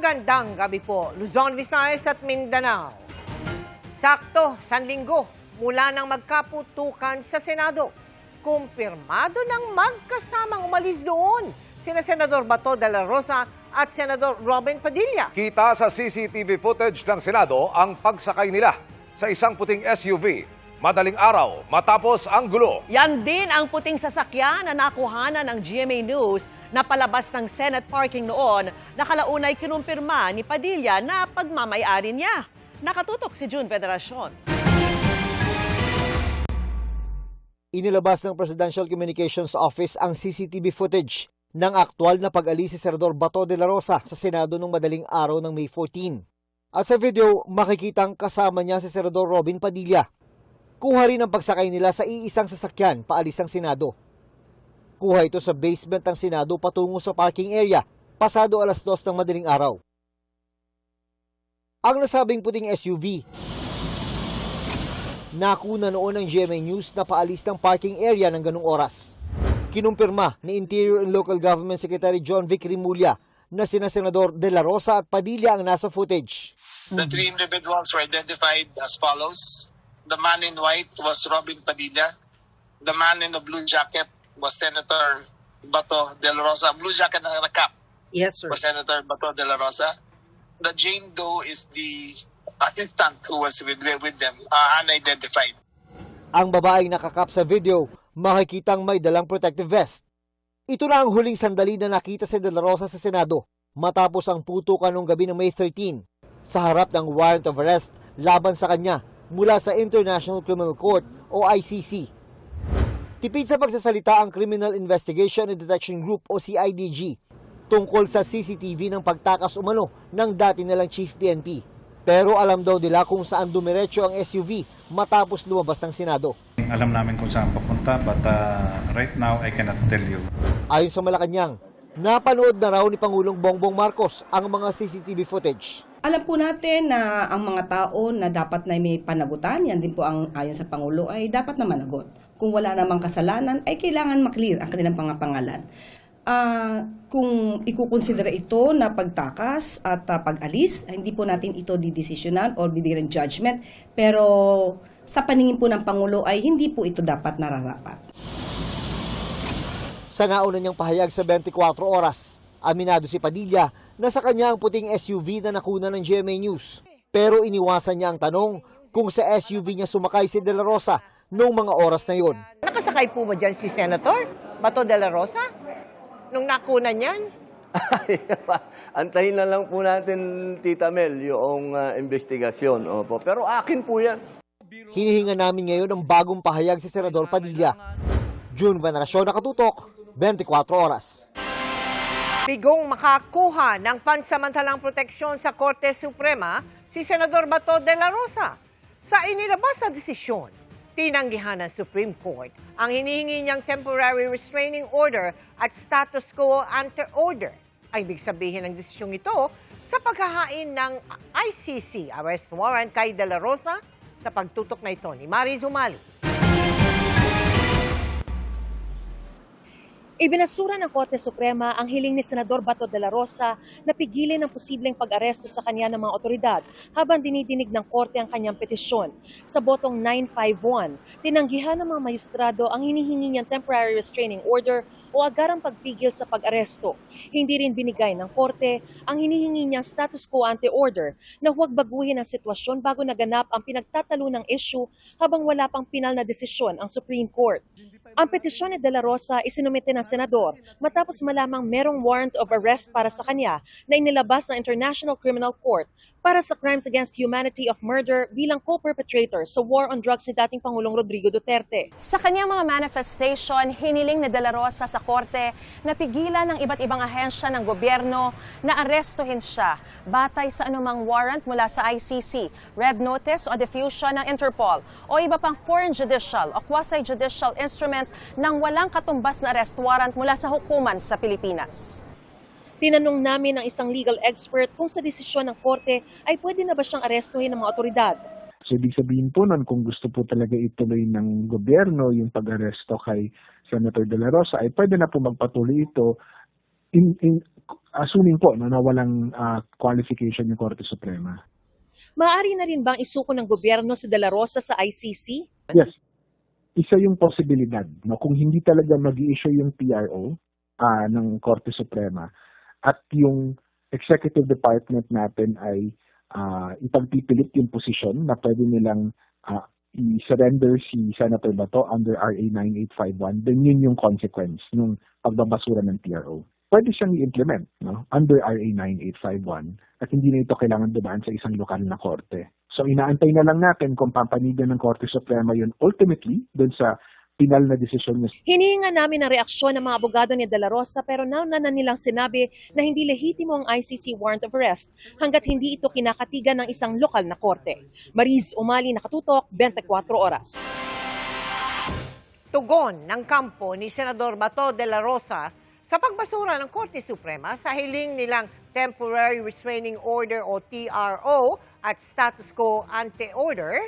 Magandang gabi po, Luzon, Visayas at Mindanao. Sakto, sanlinggo, mula nang magkaputukan sa Senado. Kumpirmado ng magkasamang umalis doon sina Senador Bato de la Rosa at Senador Robin Padilla. Kita sa CCTV footage ng Senado ang pagsakay nila sa isang puting SUV. Madaling araw matapos ang gulo. Yan din ang puting sasakyan na nakuhanan ng GMA News na palabas ng Senate parking noon na kalaunay kinumpirma ni Padilla na pagmamay-ari niya. Nakatutok si June Federacion. Inilabas ng Presidential Communications Office ang CCTV footage ng aktwal na pag-alis si Senador Bato de la Rosa sa Senado noong madaling araw ng May 14. At sa video, makikitang kasama niya si Senador Robin Padilla. Kuha rin ang pagsakay nila sa iisang sasakyan paalis ng Senado. Kuha ito sa basement ng Senado patungo sa parking area, pasado alas 2 ng madaling araw. Ang nasabing puting SUV, nakuna noon ng GMA News na paalis ng parking area ng ganung oras. Kinumpirma ni Interior and Local Government Secretary John Vic Rimulya na sina Senador De La Rosa at Padilla ang nasa footage. The three individuals were identified as follows. The man in white was Robin Padilla. The man in the blue jacket was Senator Bato de la Rosa. Blue jacket na cap. Yes, sir. Was Senator Bato de la Rosa. The Jane Doe is the assistant who was with them, unidentified. Ang babaeng nakakap sa video, makikitang may dalang protective vest. Ito na ang huling sandali na nakita si De La Rosa sa Senado matapos ang putukan noong gabi ng May 13 sa harap ng warrant of arrest laban sa kanya mula sa International Criminal Court o ICC. Tipid sa pagsasalita ang Criminal Investigation and Detection Group o CIDG tungkol sa CCTV ng pagtakas umano ng dati nilang Chief PNP. Pero alam daw nila kung saan dumiretso ang SUV matapos lumabas ng Senado. Alam namin kung saan papunta but right now I cannot tell you. Ayon sa Malacanang, napanood na raw ni Pangulong Bongbong Marcos ang mga CCTV footage. Alam po natin na ang mga tao na dapat na may panagutan, yan din po ang ayon sa Pangulo, ay dapat na managot. Kung wala namang kasalanan, ay kailangan maklear ang kanilang pangapangalan. Kung ikukonsidera ito na pagtakas at pag-alis, hindi po natin ito didesisyonan o bibigyan ng judgment. Pero sa paningin po ng Pangulo ay hindi po ito dapat nararapat. Sa nauna niyang pahayag sa 24 oras, aminado si Padilla na sa kanya ang puting SUV na nakuna ng GMA News. Pero iniwasan niya ang tanong kung sa SUV niya sumakay si De La Rosa noong mga oras na yon. Nakasakay po ba dyan si Senator Bato de la Rosa nung nakuna niyan? Antayin na lang po natin, Tita Mel, yung investigasyon. Opo. Pero akin po yan. Hinihinga namin ngayon ang bagong pahayag si Senador Padilla. June Veneracion, Nakatutok, 24 oras. Bigong makakuha ng pansamantalang proteksyon sa Korte Suprema si Senador Bato de la Rosa. Sa inilabas na desisyon, tinanggihan ng Supreme Court ang hinihingi niyang temporary restraining order at status quo ante order. Ang ibig sabihin ng desisyong ito sa paghahain ng ICC arrest warrant kay De La Rosa sa pagtutok na ito ni Maris Umali. Ibinasura ng Korte Suprema ang hiling ni Senador Bato de la Rosa na pigilin ang posibleng pag-aresto sa kanya ng mga otoridad habang dinidinig ng Korte ang kanyang petisyon. Sa botong 951, tinanggihan ng mga maestrado ang hinihingi niyang temporary restraining order o agarang pagpigil sa pag-aresto. Hindi rin binigay ng Korte ang hinihingi niyang status quo ante order na huwag baguhin ang sitwasyon bago naganap ang pinagtatalo ng issue habang wala pang pinal na desisyon ang Supreme Court. Ang petisyon ni De La Rosa isinumite ng senador matapos malamang merong warrant of arrest para sa kanya na inilabas ng International Criminal Court para sa crimes against humanity of murder bilang co-perpetrator sa war on drugs ni dating Pangulong Rodrigo Duterte. Sa kanyang mga manifestation, hiniling ni De La Rosa sa Korte na pigilan ng iba't ibang ahensya ng gobyerno na arestuhin siya batay sa anumang warrant mula sa ICC, Red Notice o diffusion ng Interpol o iba pang foreign judicial o quasi-judicial instrument ng walang katumbas na arrest warrant mula sa hukuman sa Pilipinas. Tinanong namin ng isang legal expert kung sa desisyon ng Korte ay pwede na ba siyang arestuhin ng mga otoridad. So, ibig sabihin po nun, kung gusto po talaga ituloy ng gobyerno yung pag-aresto kay Senator De La Rosa, ay pwede na po magpatuloy ito assuming po na walang qualification yung Korte Suprema. Maaari na rin bang isuko ng gobyerno si De La Rosa sa ICC? Yes. Isa yung posibilidad, no? Kung hindi talaga mag-i-issue yung PRO ng Korte Suprema at yung Executive Department natin ay ipagpipilit yung posisyon na pwede nilang i-surrender si Senator Bato under RA 9851, then yun yung consequence ng pagbabasura ng PRO. Pwede siyang i-implement, no, under RA 9851 at hindi na ito kailangan dumaan sa isang lokal na korte. So inaantay na lang natin kung papanigan ng Korte Suprema yun ultimately dun sa pinal na desisyon niya. Hinihinga namin ang reaksyon ng mga abogado ni De La Rosa pero nauna na nilang sinabi na hindi lehitimo ang ICC warrant of arrest hanggat hindi ito kinakatigan ng isang lokal na korte. Mariz Umali, Nakatutok, 24 Oras. Tugon ng kampo ni Senador Bato de la Rosa sa pagbasura ng Korte Suprema sa hiling nilang Temporary Restraining Order o TRO at Status Quo Ante Order,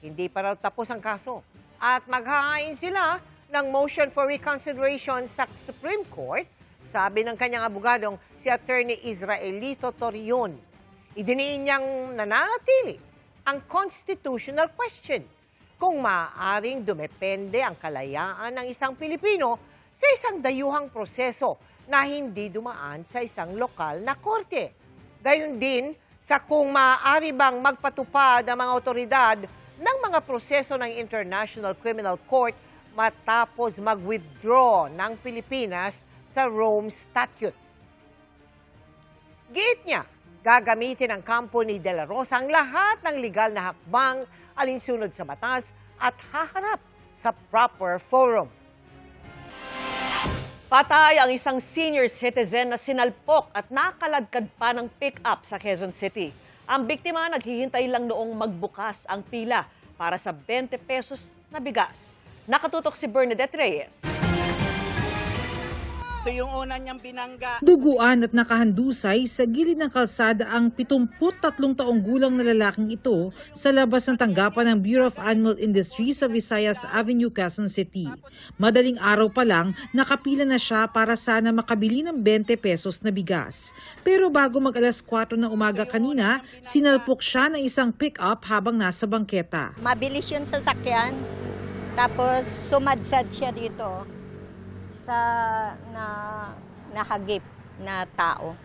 hindi pa raw tapos ang kaso. At maghahain sila ng motion for reconsideration sa Supreme Court, sabi ng kanyang abogadong si Attorney Israelito Torion. Idiniin niyang nananatili ang constitutional question kung maaaring dumepende ang kalayaan ng isang Pilipino sa isang dayuhang proseso na hindi dumaan sa isang lokal na korte. Gayon din sa kung maaari bang magpatupad ang mga otoridad ng mga proseso ng International Criminal Court matapos mag-withdraw ng Pilipinas sa Rome Statute. Giit niya, gagamitin ng kampo ni De La Rosa ang lahat ng legal na hakbang alinsunod sa batas at haharap sa proper forum. Patay ang isang senior citizen na sinalpok at nakaladkad pa ng pick-up sa Quezon City. Ang biktima naghihintay lang noong magbukas ang pila para sa 20 pesos na bigas. Nakatutok si Bernadette Reyes. Ito yung una niyang binangga. Duguan at nakahandusay sa gilid ng kalsada ang 73 taong gulang na lalaking ito sa labas ng tanggapan ng Bureau of Animal Industry sa Visayas Avenue, Quezon City. Madaling araw pa lang, nakapila na siya para sana makabili ng 20 pesos na bigas. Pero bago mag-alas 4 ng umaga kanina, sinalpok siya ng isang pick-up habang nasa bangketa. Mabilis yung sasakyan, tapos sumadsad siya dito sa nahagip na tao.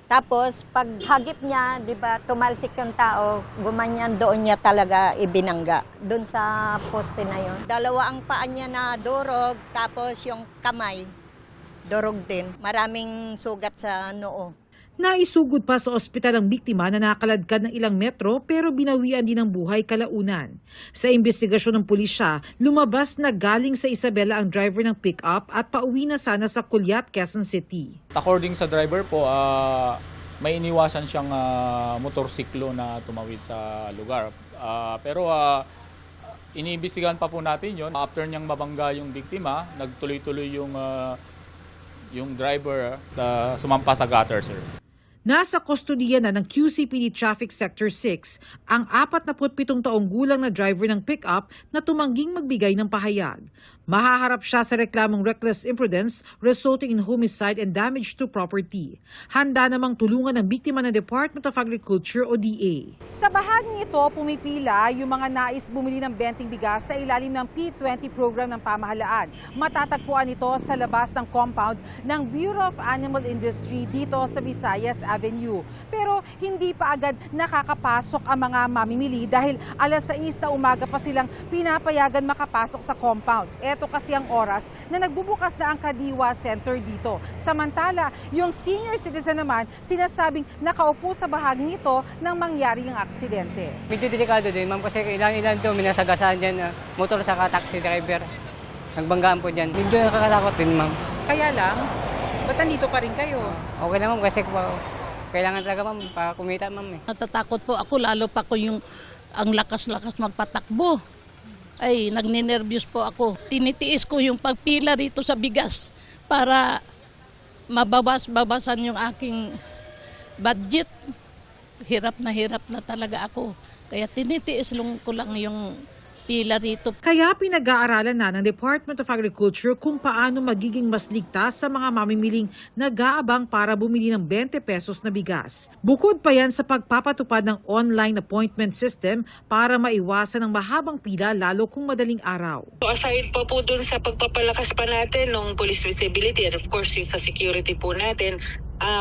Tapos pag hagip niya, 'di ba, tumalsik yung tao, gumanyan doon niya talaga ibinangga doon sa poste na yon. Dalawa ang paa niya na durog, tapos yung kamay durog din. Maraming sugat sa noo. Naisugod pa sa ospital ang biktima na nakaladkad ng ilang metro pero binawian din ng buhay kalaunan. Sa investigasyon ng pulisya, lumabas na galing sa Isabela ang driver ng pick-up at pauwi na sana sa Culiat, Quezon City. According sa driver po, may iniwasan siyang motorsiklo na tumawid sa lugar. Pero iniimbestigahan pa po natin yon. After niyang mabangga yung biktima, nagtuloy-tuloy yung driver sumampa sa gutter, sir. Nasa kustodiya na ng QCPD Traffic Sector 6 ang 47 taong gulang na driver ng pick-up na tumangging magbigay ng pahayag. Mahaharap siya sa reklamong reckless imprudence resulting in homicide and damage to property. Handa namang tulungan ng biktima ng Department of Agriculture o DA. Sa bahaging ito, pumipila yung mga nais bumili ng 20 bigas sa ilalim ng P20 program ng pamahalaan. Matatagpuan ito sa labas ng compound ng Bureau of Animal Industry dito sa Visayas Avenue. Pero hindi pa agad nakakapasok ang mga mamimili dahil alas 6 na umaga pa silang pinapayagan makapasok sa compound. Ito kasi ang oras na nagbubukas na ang Kadiwa Center dito. Samantala, yung senior citizen naman sinasabing nakaupo sa bahaging ito nang mangyari ang aksidente. Medyo delikado din, ma'am, kasi ilan doon minasagasaan dyan, motor sa taxi driver. Nagbanggaan po dyan. Medyo nakakatakot din, ma'am. Kaya lang, ba't nandito pa rin kayo? Okay na, ma'am, kasi kailangan talaga, ma'am, para kumita, ma'am. Natatakot po ako, lalo pa ko yung ang lakas-lakas magpatakbo. Ay, nagninervyos po ako. Tinitiis ko yung pagpila rito sa bigas para mababasan yung aking budget. Hirap na talaga ako. Kaya tinitiis ko lang yung pila rito. Kaya pinag-aaralan na ng Department of Agriculture kung paano magiging mas ligtas sa mga mamimiling nag-aabang para bumili ng 20 pesos na bigas. Bukod pa yan sa pagpapatupad ng online appointment system para maiwasan ang mahabang pila lalo kung madaling araw. Aside pa po dun sa pagpapalakas pa natin ng police visibility and of course yung sa security po natin,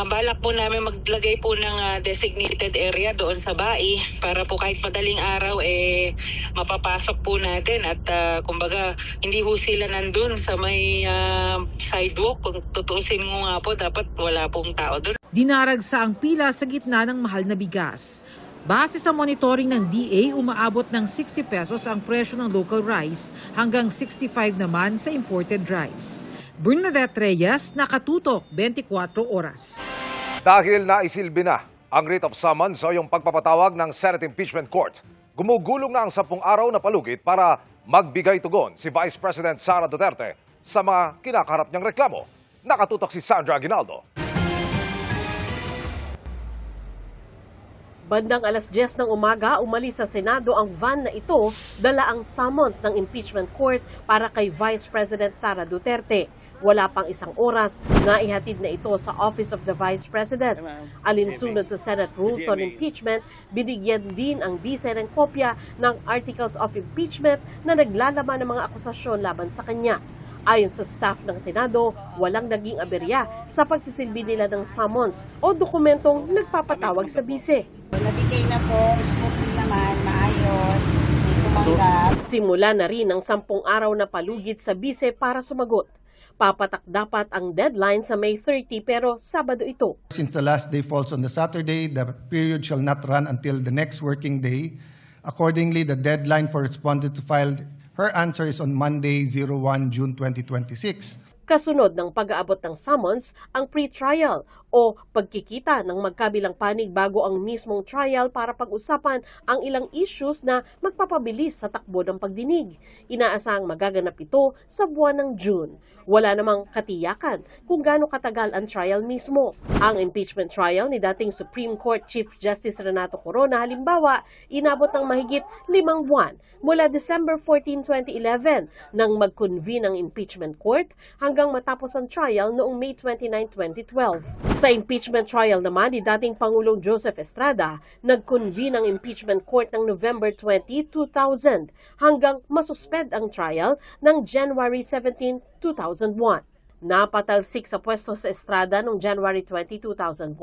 balak po namin maglagay po ng designated area doon sa bahay para po kahit madaling araw mapapasok po natin at kumbaga hindi ho sila nandun sa may sidewalk. Kung tutuusin mo nga po, dapat wala pong tao doon. Dinaragsa ang pila sa gitna ng mahal na bigas. Base sa monitoring ng DA, umaabot ng 60 pesos ang presyo ng local rice hanggang 65 naman sa imported rice. Bernadette Reyes, Nakatutok, 24 Oras. Dahil naisilbi na ang writ of summons o yung pagpapatawag ng Senate Impeachment Court, gumugulong na ang 10 araw na palugit para magbigay tugon si Vice President Sara Duterte sa mga kinakaharap niyang reklamo. Nakatutok si Sandra Aguinaldo. Bandang alas 10 ng umaga, umalis sa Senado ang van na ito, dala ang summons ng impeachment court para kay Vice President Sara Duterte. Wala pang isang oras, naihatid na ito sa Office of the Vice President. Alinsunod sa Senate Rules on Impeachment, binigyan din ang Vice ng kopya ng Articles of Impeachment na naglalaman ng mga akusasyon laban sa kanya. Ayon sa staff ng Senado, walang naging aberya sa pagsisilbi nila ng summons o dokumentong nagpapatawag sa bise. Nabigay na po, smoothly naman, maayos, may tumanggap. Simula na rin ang 10 araw na palugit sa bise para sumagot. Papatak dapat ang deadline sa May 30 pero Sabado ito. Since the last day falls on the Saturday, the period shall not run until the next working day. Accordingly, the deadline for respondent to file her answer is on Monday, 01 June 2026. Kasunod ng pag-aabot ng summons, ang pre-trial o pagkikita ng magkabilang panig bago ang mismong trial para pag-usapan ang ilang issues na magpapabilis sa takbo ng pagdinig. Inaasahang magaganap ito sa buwan ng June. Wala namang katiyakan kung gaano katagal ang trial mismo. Ang impeachment trial ni dating Supreme Court Chief Justice Renato Corona halimbawa, inabot ng mahigit 5 buwan mula December 14, 2011 nang mag-convene ang impeachment court hanggang matapos ang trial noong May 29, 2012. Sa impeachment trial naman ni dating Pangulong Joseph Estrada, nag-convene ang impeachment court ng November 20, 2000 hanggang masuspend ang trial ng January 17, 2001. Napatalsik sa pwesto sa Estrada noong January 20, 2001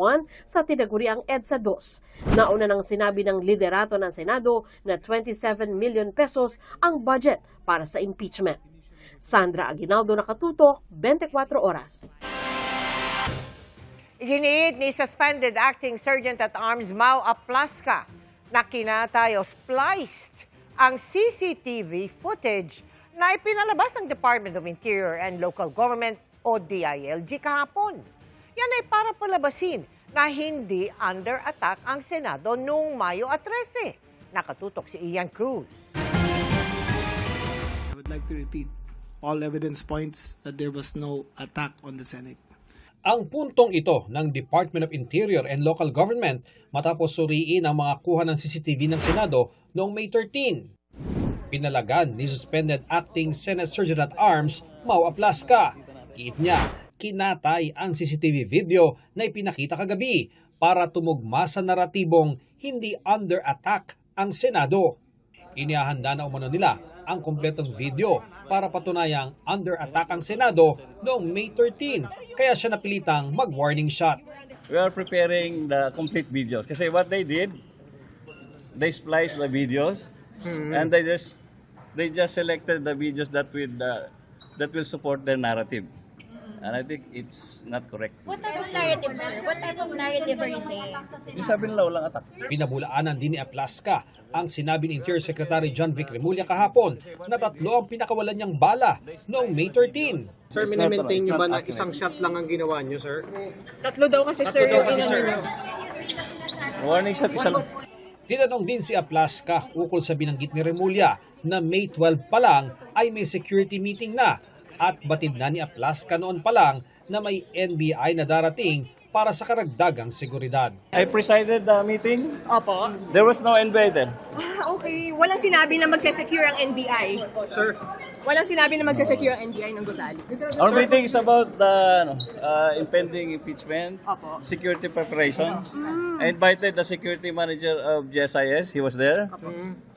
sa tinaguriang EDSA 2. Nauna nang sinabi ng liderato ng Senado na 27 million pesos ang budget para sa impeachment. Sandra Aguinaldo, Nakatutok, 24 Oras. Iginiit ni suspended acting Sergeant at Arms Mau Aplasca na kinatay o spliced ang CCTV footage na ipinalabas ng Department of Interior and Local Government o DILG kahapon. Yan ay para palabasin na hindi under attack ang Senado noong Mayo 13. Nakatutok si Ian Cruz. I would like to repeat, all evidence points that there was no attack on the Senate. Ang puntong ito ng Department of Interior and Local Government matapos suriin ang mga kuha ng CCTV ng Senado noong May 13. Pinalagan ni suspended acting Senate Sergeant at Arms Mau Aplasca. Giit niya, kinatay ang CCTV video na ipinakita kagabi para tumugma sa naratibong hindi under attack ang Senado. Inihahanda na umano nila ang kumpletong video para patunayang under attack ang Senado noong May 13, kaya siya napilitang mag-warning shot. We are preparing the complete videos kasi what they did, they spliced the videos and they just selected the videos that will support their narrative. And I think it's not correct. What type of narrative, sir? What type of narrative are you saying? Yung sabi nila walang attack. Pinabulaanan din ni Aplasca ang sinabi ni Interior Secretary John Vic Remulla kahapon na 3 ang pinakawalan niyang bala noong May 13. Sir, mini-maintain niyo ba na isang shot lang ang ginawa niyo, sir? 3 daw kasi, sir. Warning shot, isa lang. Tinanong din si Aplasca ukol sa binanggit ni Remulla na May 12 pa lang ay may security meeting na at batid na ni Aplasca noon pa lang na may NBI na darating para sa karagdagang seguridad. I presided the meeting. Opo. There was no NBI then. Okay. Walang sinabi na magsesecure ang NBI. Sir. Walang sinabi na magsesecure ang NBI ng Gusali. Our meeting is about the impending impeachment, Opo. security preparations. I invited the security manager of GSIS. He was there.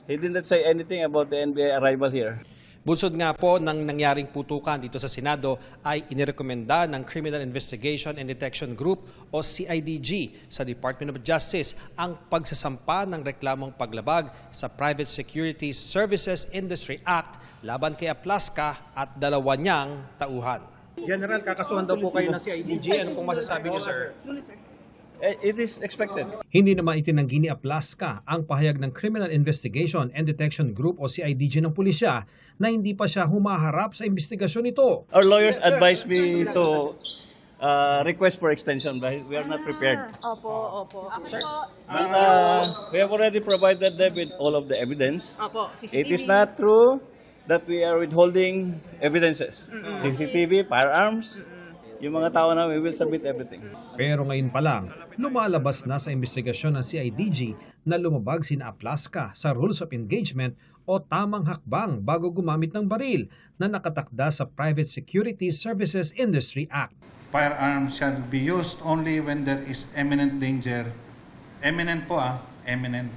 He did not say anything about the NBI arrival here. Bunsod nga po ng nangyaring putukan dito sa Senado ay inirekomenda ng Criminal Investigation and Detection Group o CIDG sa Department of Justice ang pagsasampa ng reklamong paglabag sa Private Security Services Industry Act laban kay Aplasca at dalawa niyang tauhan. General, kakasuhan daw po kayo ng CIDG. Ano pong masasabi niyo, sir? It is expected. Hindi naman itinanggi ni Aplasca ang pahayag ng Criminal Investigation and Detection Group o CIDG ng pulisya na hindi pa siya humaharap sa investigasyon nito. Our lawyers advised me to request for extension, but we are not prepared. Opo. Sir. We have already provided them with all of the evidence. Opo. It is not true that we are withholding evidences. CCTV, firearms, yung mga tao na we will submit everything. Pero ngayon pa lang, lumalabas na sa investigasyon ng CIDG na lumabag sina Aplasca sa Rules of Engagement o tamang hakbang bago gumamit ng baril na nakatakda sa Private Security Services Industry Act. Firearms shall be used only when there is imminent danger. Imminent po imminent.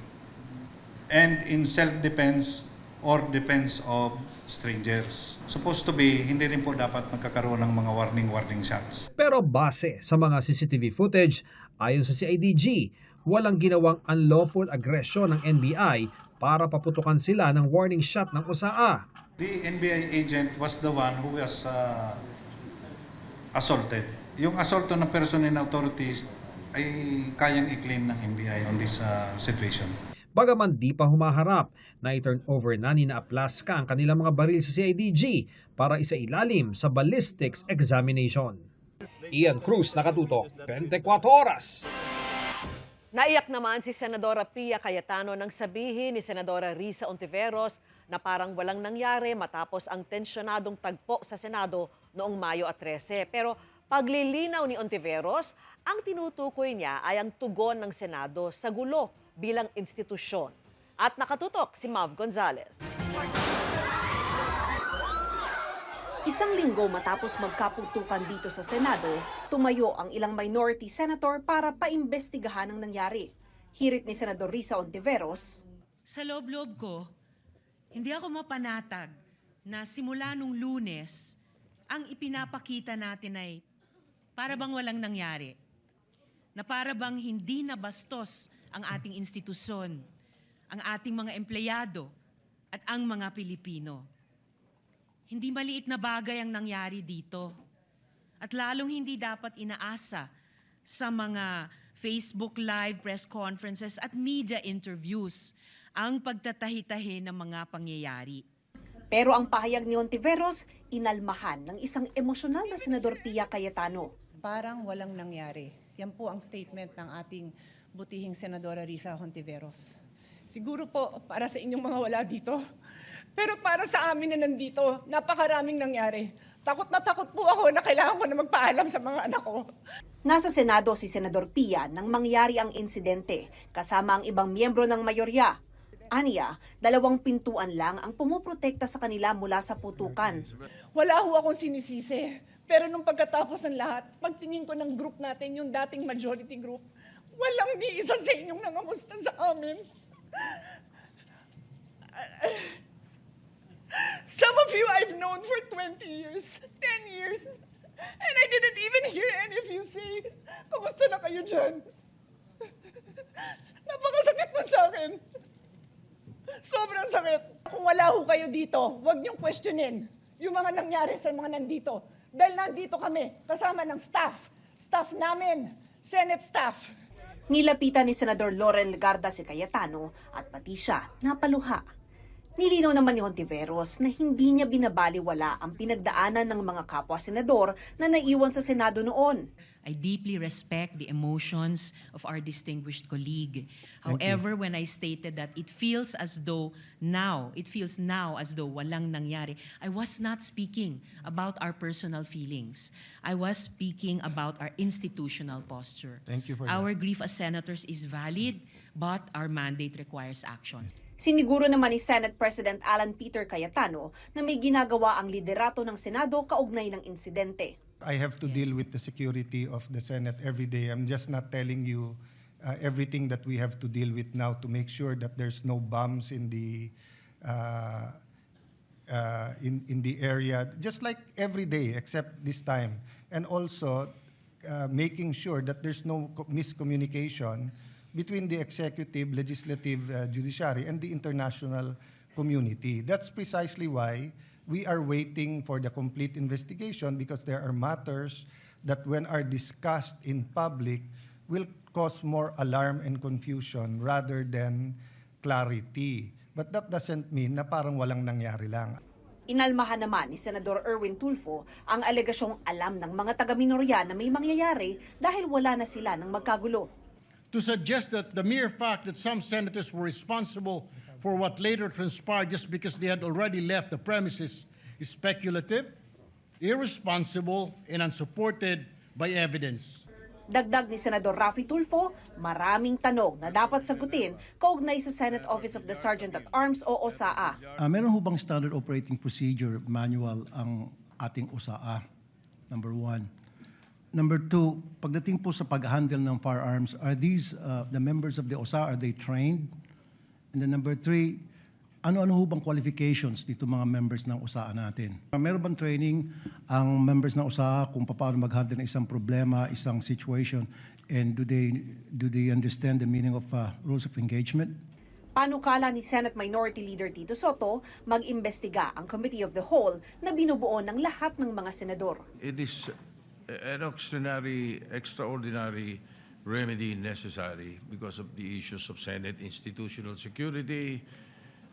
And in self-defense or defense of strangers. Supposed to be, hindi rin po dapat magkakaroon ng mga warning shots. Pero base sa mga CCTV footage, ayon sa CIDG, walang ginawang unlawful aggression ng NBI para paputukan sila ng warning shot ng USAA. The NBI agent was the one who was assaulted. Yung assault ng person in authorities ay kayang i-claim ng NBI on this situation. Bagaman di pa humaharap, na i-turn over na ni Aplasca ang kanilang mga baril sa CIDG para isailalim sa ballistics examination. Ian Cruz, Nakatutok, 24 Oras. Naiyak naman si Senadora Pia Cayetano nang sabihin ni Senadora Risa Ontiveros na parang walang nangyari matapos ang tensyonadong tagpo sa Senado noong Mayo 13. Pero paglilinaw ni Ontiveros, ang tinutukoy niya ay ang tugon ng Senado sa gulo bilang institusyon. At nakatutok si Mav Gonzalez. Isang linggo matapos magkaputukan dito sa Senado, tumayo ang ilang minority senator para paimbestigahan ang nangyari. Hirit ni Senador Risa Ontiveros, sa loob-loob ko, hindi ako mapanatag na simula nung Lunes, ang ipinapakita natin ay para bang walang nangyari. Na para bang hindi nabastos ang ating institusyon, ang ating mga empleyado at ang mga Pilipino. Hindi maliit na bagay ang nangyari dito. At lalong hindi dapat inaasa sa mga Facebook Live press conferences at media interviews ang pagtatahi-tahi ng mga pangyayari. pero ang pahayag ni Ontiveros, inalmahan ng isang emosyonal na Senador Pia Cayetano. Parang walang nangyari. Yan po ang statement ng ating butihing Senadora Risa Ontiveros. Siguro po para sa inyong mga wala dito. Pero para sa amin na nandito, napakaraming nangyari. Takot na takot po ako na kailangan ko na magpaalam sa mga anak ko. Nasa Senado si Senador Pia nang mangyari ang insidente kasama ang ibang miyembro ng mayorya. Aniya, 2 pintuan lang ang pumuprotekta sa kanila mula sa putukan. Wala ho akong sinisisi. Pero nung pagkatapos ng lahat, pagtingin ko ng group natin, yung dating majority group, walang ni isa sa inyong nangamusta sa amin. Some of you I've known for 20 years, 10 years, and I didn't even hear any of you say, kumusta na kayo dyan? Napakasakit mo sa akin. Sobrang sakit. Kung wala ho kayo dito, huwag niyong questionin yung mga nangyari sa mga nandito. Dahil nandito kami, kasama ng staff namin, Senate staff. Nilapitan ni Senador Loren Legarda si Cayetano at pati siya napaluha. Nilinaw naman ni Hontiveros na hindi niya binabaliwala ang pinagdaanan ng mga kapwa-senador na naiwan sa Senado noon. I deeply respect the emotions of our distinguished colleague. However, when I stated that it feels now as though walang nangyari, I was not speaking about our personal feelings. I was speaking about our institutional posture. Thank you for Our grief as senators is valid, but our mandate requires action. Siniguro naman ni Senate President Alan Peter Cayetano na may ginagawa ang liderato ng Senado kaugnay ng insidente. I have to deal with the security of the Senate every day. I'm just not telling you everything that we have to deal with now to make sure that there's no bombs in the area, just like every day except this time. And also making sure that there's no miscommunication between the executive, legislative, judiciary, and the international community. That's precisely why we are waiting for the complete investigation, because there are matters that when are discussed in public will cause more alarm and confusion rather than clarity. But that doesn't mean na parang walang nangyari lang. Inalmahan naman ni Senador Erwin Tulfo ang alegasyong alam ng mga taga-minorya na may mangyayari dahil wala na sila ng magkagulo. To suggest that the mere fact that some senators were responsible for what later transpired just because they had already left the premises is speculative, irresponsible, and unsupported by evidence. Dagdag ni Senador Raffy Tulfo, maraming tanong na dapat sagutin kaugnay sa Senate Office of the Sergeant at Arms o OSAA. Meron ho bang standard operating procedure manual ang ating OSAA? Number one. Number two, pagdating po sa pag-handle ng firearms, are these the members of the OSAA, are they trained? And then number three, ano-ano ho bang qualifications dito mga members ng OSAA natin? Meron bang training ang members ng OSAA kung paano mag-handle ng isang problema, isang situation, and do they understand the meaning of rules of engagement? Panukala ni Senate Minority Leader Tito Soto, mag-imbestiga ang Committee of the Whole na binubuo ng lahat ng mga senador. It is an extraordinary remedy necessary because of the issues of Senate institutional security.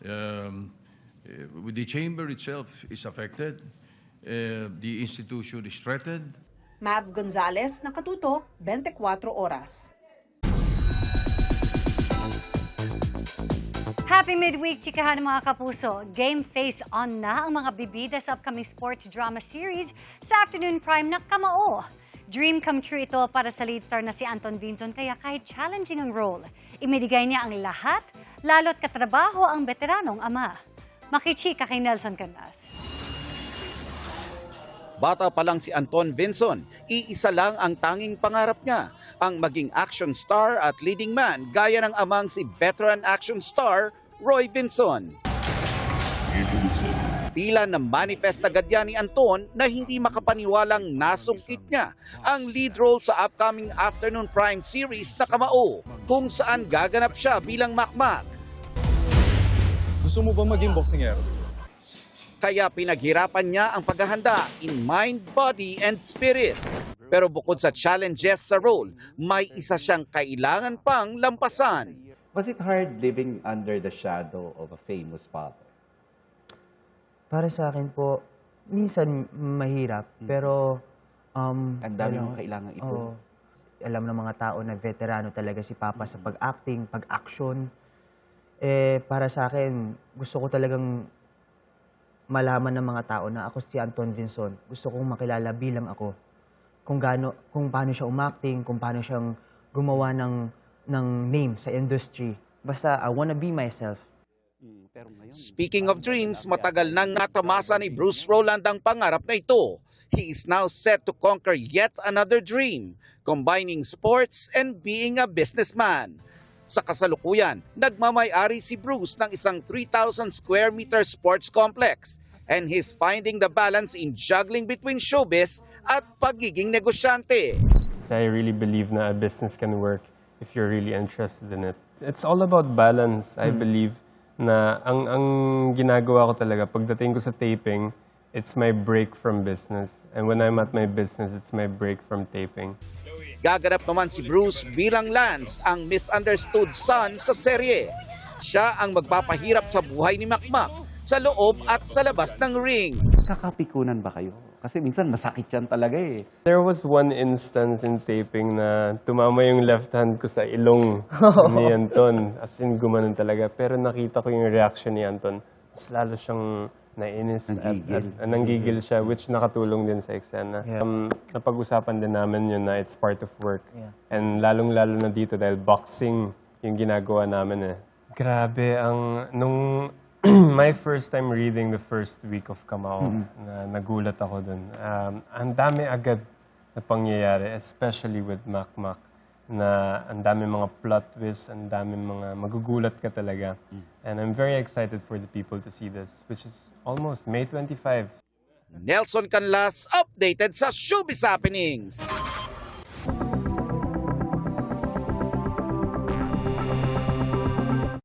The chamber itself is affected. The institution is threatened. Mav Gonzalez, Nakatuto, 24 Oras. Happy midweek, chikahan mga kapuso. Game face on na ang mga bibida sa upcoming sports drama series sa afternoon prime na Kamao. Dream come true ito para sa lead star na si Anton Vinson, kaya kahit challenging ang role, imidigay niya ang lahat, lalo't katrabaho ang veteranong ama. Makichika kay Nelson Canas. Bata pa lang si Anton Vinson, iisa lang ang tanging pangarap niya, ang maging action star at leading man gaya ng amang si veteran action star Roy Vinson. Tila na manifest agad yan ni Anton na hindi makapaniwalang nasungkit niya ang lead role sa upcoming afternoon prime series na Kamao, kung saan gaganap siya bilang makmak. Gusto mo ba maging boksingero? Kaya pinaghirapan niya ang paghahanda in mind, body, and spirit. Pero bukod sa challenges sa role, may isa siyang kailangan pang lampasan. Was it hard living under the shadow of a famous father? Para sa akin po, minsan mahirap, pero ang dami mong kailangan ipon. Alam ng mga tao na veterano talaga si Papa sa pag-acting, pag-action. Para sa akin, gusto ko talagang malaman ng mga tao na ako si Anton Vinson. Gusto kong makilala bilang ako. Kung paano siya umacting, kung paano siyang gumawa ng name sa industry. Basta I wanna be myself. Speaking of dreams, matagal nang natamasa ni Bruce Roland ang pangarap na ito. He is now set to conquer yet another dream, combining sports and being a businessman. Sa kasalukuyan, nagmamay-ari si Bruce ng isang 3,000 square meter sports complex, and he's finding the balance in juggling between showbiz at pagiging negosyante. I really believe na a business can work if you're really interested in it. It's all about balance, I believe. Na ang ginagawa ko talaga, pagdating ko sa taping, it's my break from business. And when I'm at my business, it's my break from taping. Gaganap naman si Bruce bilang Lance, ang misunderstood son sa serye. Siya ang magpapahirap sa buhay ni Makmak sa loob at sa labas ng ring. Kakapikunan ba kayo? Kasi minsan masakit yan talaga eh. There was one instance in taping na tumama yung left hand ko sa ilong ni Anton. As in, gumanon talaga. Pero nakita ko yung reaction ni Anton. Mas lalo siyang nainis at nanggigil siya, which nakatulong din sa eksena. Napag-usapan din namin yun na it's part of work. And lalong-lalo na dito dahil boxing yung ginagawa namin eh. Grabe, nung my first time reading the first week of Kamao, na nagulat ako dun. Ang dami agad na pangyayari, especially with Makmak, na ang dami mga plot twists, ang dami mga magugulat ka talaga. And I'm very excited for the people to see this, which is almost May 25. Nelson Canlas, updated sa Showbiz Happenings.